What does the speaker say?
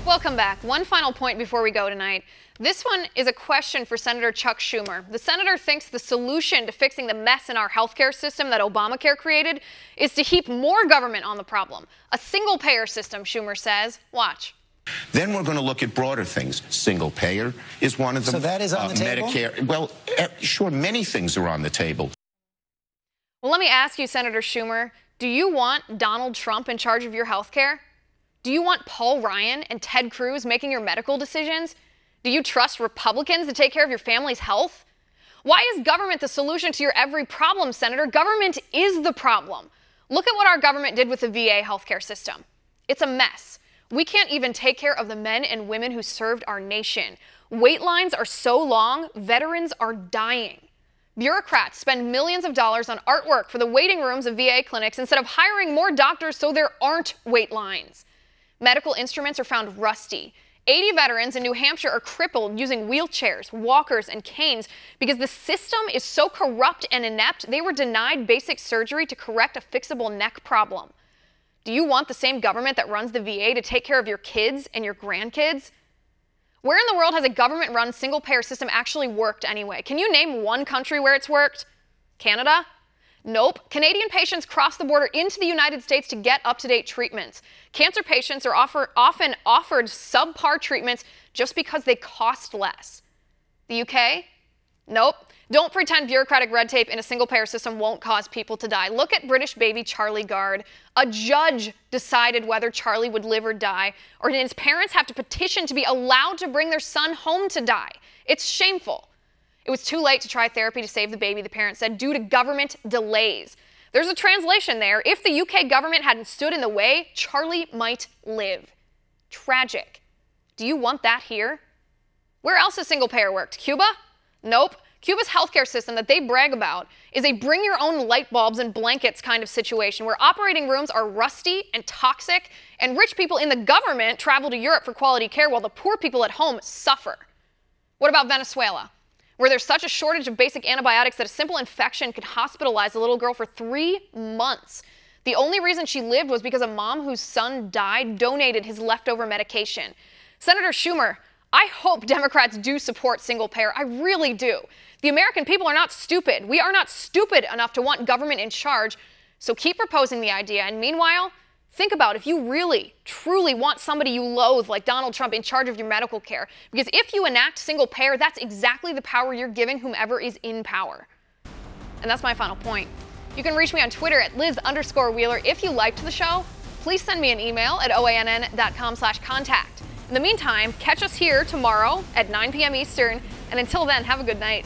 Welcome back. One final point before we go tonight. This one is a question for Senator Chuck Schumer. The senator thinks the solution to fixing the mess in our healthcare system that Obamacare created is to heap more government on the problem. A single-payer system, Schumer says. Watch. Then we're going to look at broader things. Single payer is one of them. So that is on the table? Medicare. Well, sure, many things are on the table. Well, let me ask you, Senator Schumer, do you want Donald Trump in charge of your health care? Do you want Paul Ryan and Ted Cruz making your medical decisions? Do you trust Republicans to take care of your family's health? Why is government the solution to your every problem, Senator? Government is the problem. Look at what our government did with the VA healthcare system. It's a mess. We can't even take care of the men and women who served our nation. Wait lines are so long, veterans are dying. Bureaucrats spend millions of dollars on artwork for the waiting rooms of VA clinics instead of hiring more doctors so there aren't wait lines. Medical instruments are found rusty. 80 veterans in New Hampshire are crippled using wheelchairs, walkers, and canes because the system is so corrupt and inept they were denied basic surgery to correct a fixable neck problem. Do you want the same government that runs the VA to take care of your kids and your grandkids? Where in the world has a government-run single-payer system actually worked anyway? Can you name one country where it's worked? Canada? Nope. Canadian patients cross the border into the United States to get up-to-date treatments. Cancer patients are often offered subpar treatments just because they cost less. The UK? Nope. Don't pretend bureaucratic red tape in a single-payer system won't cause people to die. Look at British baby Charlie Gard. A judge decided whether Charlie would live or die, or did his parents have to petition to be allowed to bring their son home to die? It's shameful. It was too late to try therapy to save the baby, the parents said, due to government delays. There's a translation there. If the UK government hadn't stood in the way, Charlie might live. Tragic. Do you want that here? Where else has single-payer worked? Cuba? Nope. Cuba's healthcare system that they brag about is a bring-your-own light bulbs and blankets kind of situation where operating rooms are rusty and toxic, and rich people in the government travel to Europe for quality care while the poor people at home suffer. What about Venezuela, where there's such a shortage of basic antibiotics that a simple infection could hospitalize a little girl for 3 months? The only reason she lived was because a mom whose son died donated his leftover medication. Senator Schumer, I hope Democrats do support single payer. I really do. The American people are not stupid. We are not stupid enough to want government in charge. So keep proposing the idea. And meanwhile, think about if you really, truly want somebody you loathe like Donald Trump in charge of your medical care. Because if you enact single payer, that's exactly the power you're giving whomever is in power. And that's my final point. You can reach me on Twitter at Liz_Wheeler. If you liked the show, please send me an email at oann.com/contact. In the meantime, catch us here tomorrow at 9 p.m. Eastern. And until then, have a good night.